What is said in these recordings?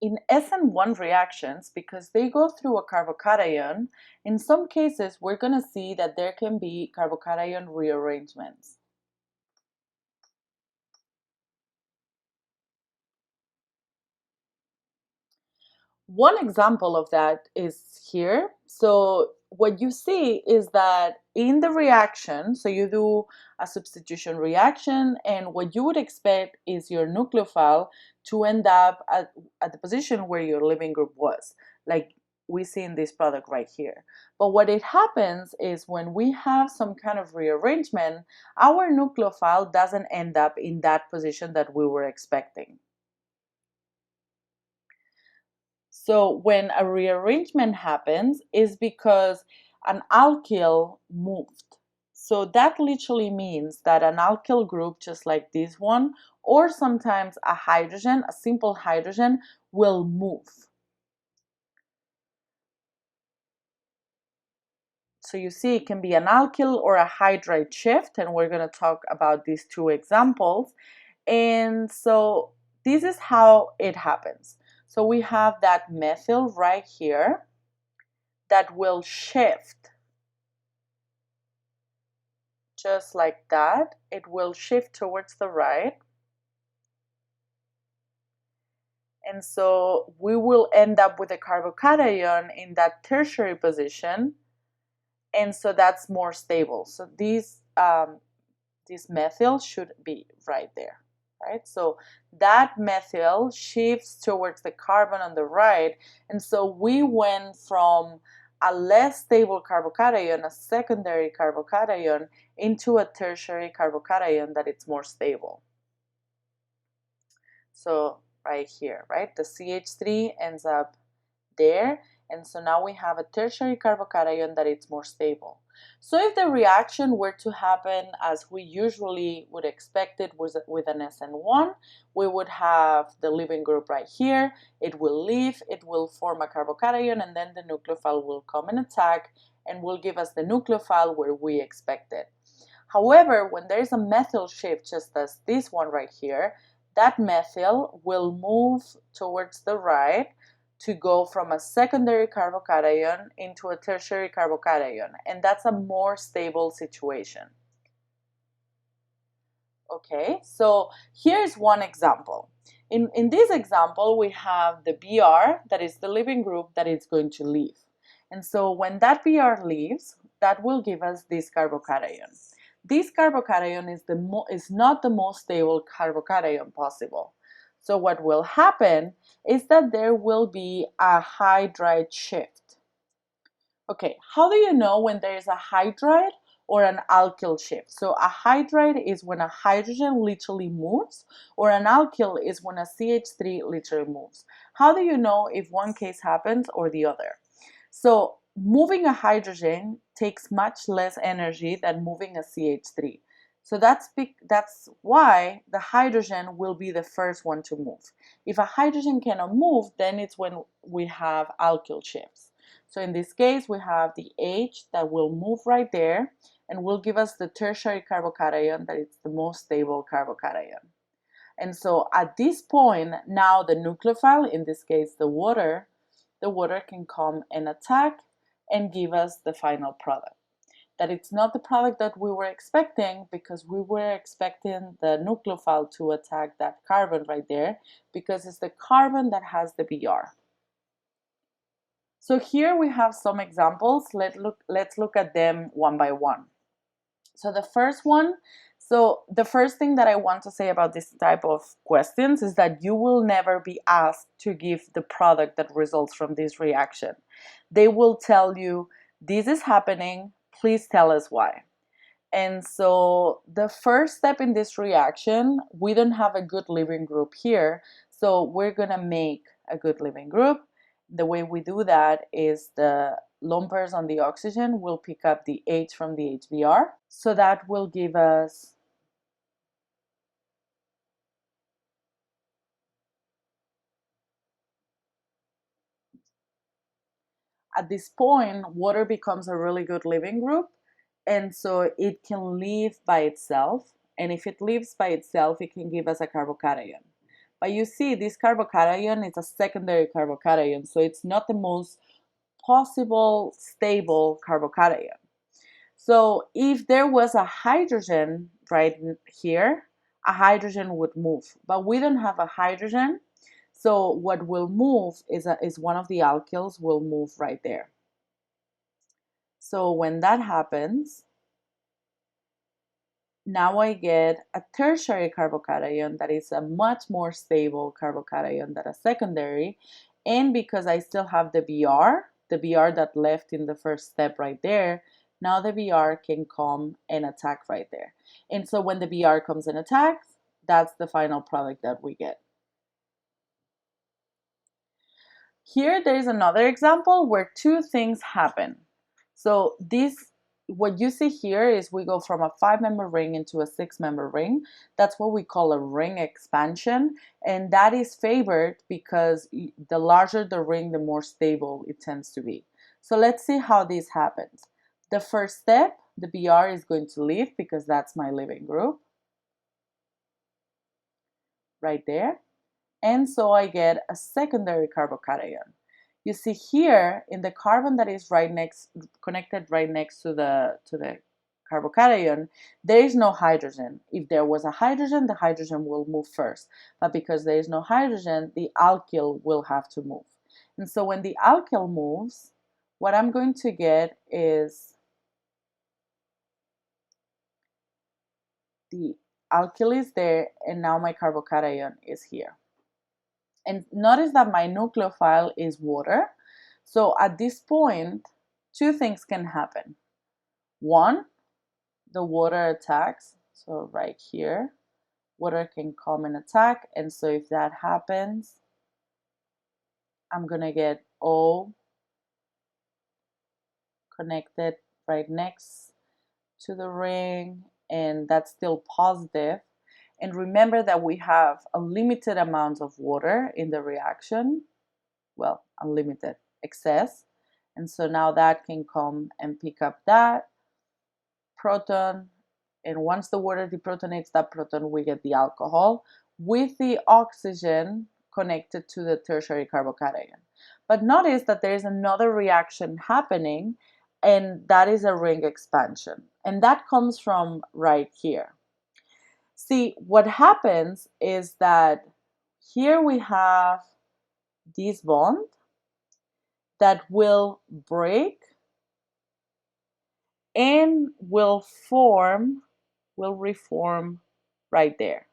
In SN1 reactions, because they go through a carbocation, in some cases we're going to see that there can be carbocation rearrangements. One example of that is here. So what you see is that in the reaction, so you do a substitution reaction, and what you would expect is your nucleophile to end up at the position where your leaving group was, like we see in this product right here. But what it happens is when we have some kind of rearrangement, our nucleophile doesn't end up in that position that we were expecting. So when a rearrangement happens is because an alkyl moved. So that literally means that an alkyl group, just like this one, or sometimes a hydrogen, a simple hydrogen, will move. So you see it can be an alkyl or a hydride shift, and we're going to talk about these two examples. And so this is how it happens. So we have that methyl right here that will shift just like that. It will shift towards the right. And so we will end up with a carbocation in that tertiary position. And so that's more stable. So this methyl should be right there, right? So that methyl shifts towards the carbon on the right. And so we went from a less stable carbocation, a secondary carbocation, into a tertiary carbocation that it's more stable. So right here, right? The CH3 ends up there. And so now we have a tertiary carbocation that it's more stable. So if the reaction were to happen as we usually would expect it with an SN1, we would have the leaving group right here. It will leave, it will form a carbocation, and then the nucleophile will come and attack and will give us the nucleophile where we expect it. However, when there is a methyl shift, just as this one right here, that methyl will move towards the right to go from a secondary carbocation into a tertiary carbocation, and that's a more stable situation. Okay, so here's one example. In this example, we have the Br, that is the leaving group that is going to leave. And so when that Br leaves, that will give us this carbocation. This carbocation is not the most stable carbocation possible. So what will happen is that there will be a hydride shift. Okay, how do you know when there is a hydride or an alkyl shift? So a hydride is when a hydrogen literally moves, or an alkyl is when a CH3 literally moves. How do you know if one case happens or the other? So moving a hydrogen takes much less energy than moving a CH3. So that's why the hydrogen will be the first one to move. If a hydrogen cannot move, then it's when we have alkyl shifts. So in this case, we have the H that will move right there and will give us the tertiary carbocation that is the most stable carbocation. And so at this point, now the nucleophile, in this case the water can come and attack and give us the final product. That it's not the product that we were expecting, because we were expecting the nucleophile to attack that carbon right there, because it's the carbon that has the Br. So here we have some examples. Let's look at them one by one. So the first thing that I want to say about this type of questions is that you will never be asked to give the product that results from this reaction. They will tell you, this is happening, please tell us why. And so the first step in this reaction, we don't have a good leaving group here, so we're gonna make a good leaving group. The way we do that is the lone pairs on the oxygen will pick up the H from the HBr. So that will give us at this point, water becomes a really good leaving group, and so it can leave by itself. And if it leaves by itself, it can give us a carbocation. But you see, this carbocation is a secondary carbocation, so it's not the most possible stable carbocation. So if there was a hydrogen right here, a hydrogen would move, but we don't have a hydrogen. So what will move is one of the alkyls will move right there. So when that happens, now I get a tertiary carbocation that is a much more stable carbocation than a secondary. And because I still have the Br that left in the first step right there, now the Br can come and attack right there. And so when the Br comes and attacks, that's the final product that we get. Here there is another example where two things happen. So this, what you see here is we go from a 5-member ring into a 6-member ring. That's what we call a ring expansion, and that is favored because the larger the ring, the more stable it tends to be. So let's see how this happens. The first step, the Br is going to leave because that's my leaving group right there. And so I get a secondary carbocation. You see here in the carbon that is connected right next to the carbocation, there is no hydrogen. If there was a hydrogen, the hydrogen will move first. But because there is no hydrogen, the alkyl will have to move. And so when the alkyl moves, what I'm going to get is the alkyl is there, and now my carbocation is here. And notice that my nucleophile is water. So at this point, two things can happen. One, the water attacks. So right here, water can come and attack. And so if that happens, I'm going to get O connected right next to the ring. And that's still positive. And remember that we have a limited amount of water in the reaction. Well, unlimited, excess. And so now that can come and pick up that proton. And once the water deprotonates that proton, we get the alcohol with the oxygen connected to the tertiary carbocation. But notice that there is another reaction happening, and that is a ring expansion. And that comes from right here. See, what happens is that here we have this bond that will break and will reform right there.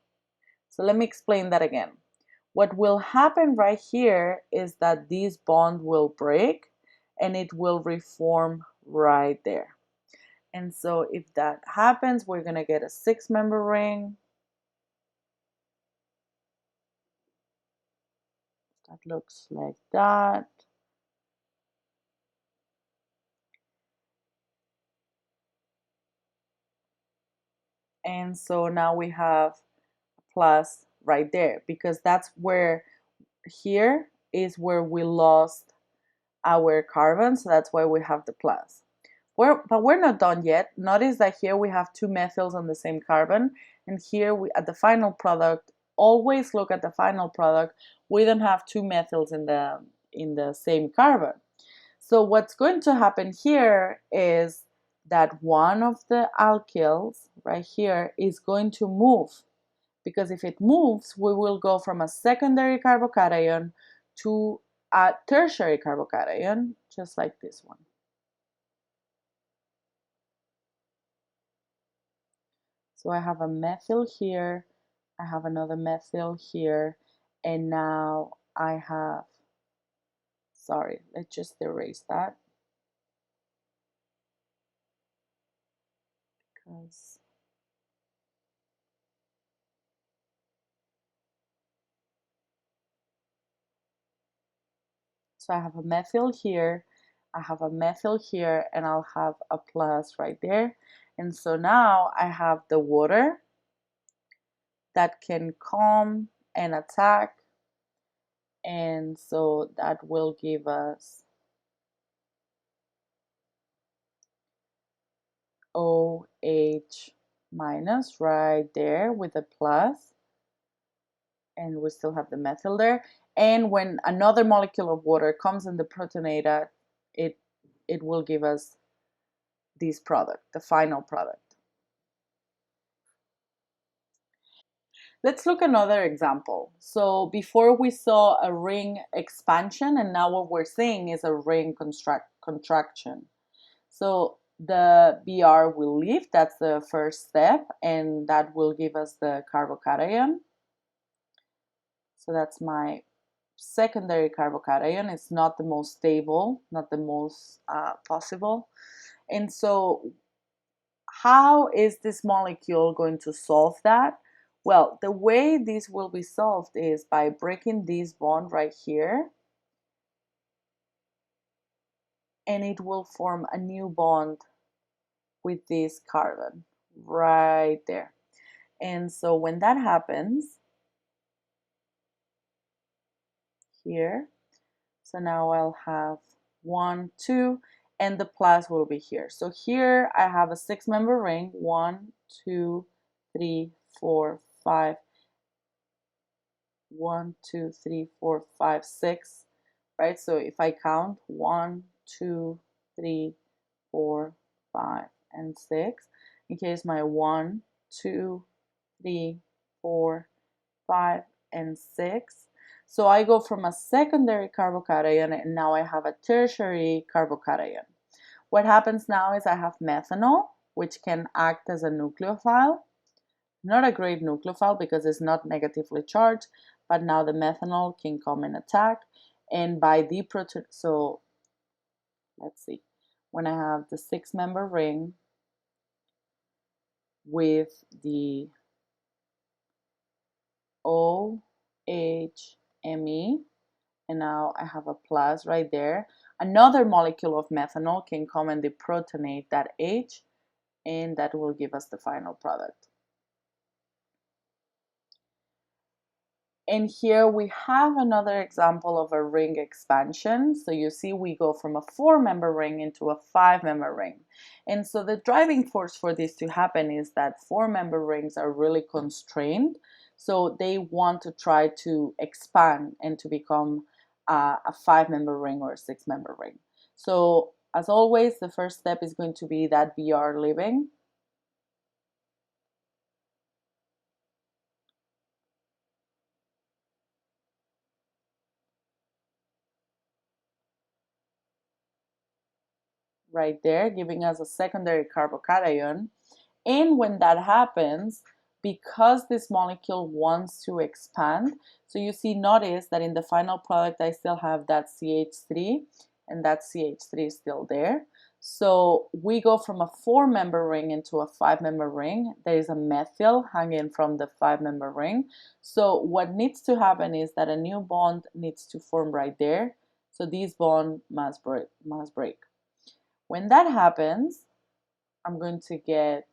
So let me explain that again. What will happen right here is that this bond will break and it will reform right there. And so if that happens, we're going to get a 6-member ring. That looks like that. And so now we have a plus right there, because that's where, here is where we lost our carbon, so that's why we have the plus. But we're not done yet. Notice that here we have two methyls on the same carbon, and here we, at the final product, always look at the final product, we don't have two methyls in the same carbon. So what's going to happen here is that one of the alkyls right here is going to move, because if it moves, we will go from a secondary carbocation to a tertiary carbocation, just like this one. So I have a methyl here, I have another methyl here, and now I have, sorry, let's just erase that, because so I have a methyl here, I have a methyl here, and I'll have a plus right there. And so now I have the water that can come and attack, and so that will give us OH minus right there with a plus. and we still have the methyl there. And when another molecule of water comes in the protonator, it will give us this product, the final product. Let's look another example. So before we saw a ring expansion, and now what we're seeing is a ring contraction. So the Br will leave, that's the first step, and that will give us the carbocation. So that's my secondary carbocation. It's not the most stable, not the most possible. And so how is this molecule going to solve that? Well, the way this will be solved is by breaking this bond right here, and it will form a new bond with this carbon right there. And so when that happens here, so now I'll have 1, 2, and the plus will be here. So here I have a 6-member ring, 1, 2, 3, 4, 5, 1, 2, 3, 4, 5, 6, right? So if I count 1, 2, 3, 4, 5, and 6, in case my 1, 2, 3, 4, 5, and 6. So I go from a secondary carbocation and now I have a tertiary carbocation. What happens now is I have methanol, which can act as a nucleophile. Not a great nucleophile because it's not negatively charged, but now the methanol can come and attack. And by the proton, so let's see, when I have the 6-member ring with the OHMe, and now I have a plus right there, another molecule of methanol can come and deprotonate that H, and that will give us the final product. And here we have another example of a ring expansion. So you see we go from a 4-member ring into a 5-member ring. And so the driving force for this to happen is that 4-member rings are really constrained. So they want to try to expand and to become a 5-member ring or a 6-member ring. So as always, the first step is going to be that Br leaving. Right there, giving us a secondary carbocation. And when that happens, because this molecule wants to expand, so you see, notice that in the final product, I still have that CH3, and that CH3 is still there. So we go from a 4-member ring into a 5-member ring. There is a methyl hanging from the 5-member ring. So what needs to happen is that a new bond needs to form right there. So this bond must break. When that happens, I'm going to get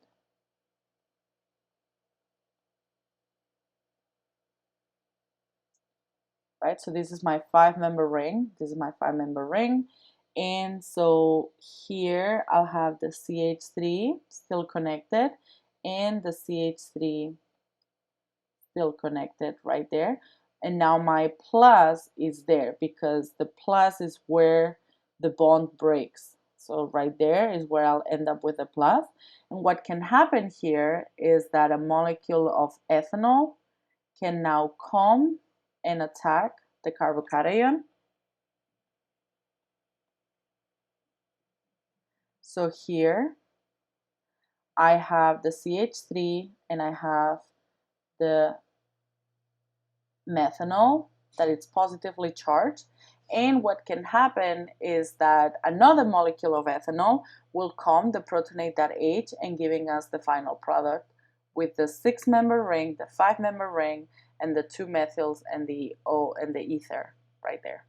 right? So this is my 5-member ring. This is my 5-member ring. And so here I'll have the CH3 still connected and the CH3 still connected right there. And now my plus is there because the plus is where the bond breaks. So right there is where I'll end up with a plus. And what can happen here is that a molecule of ethanol can now come and attack the carbocation. So here I have the CH3 and I have the methanol that it's positively charged. And what can happen is that another molecule of ethanol will come, deprotonate that H, and giving us the final product with the 6-member ring, the 5-member ring, and the 2 methyls and the O and the ether right there.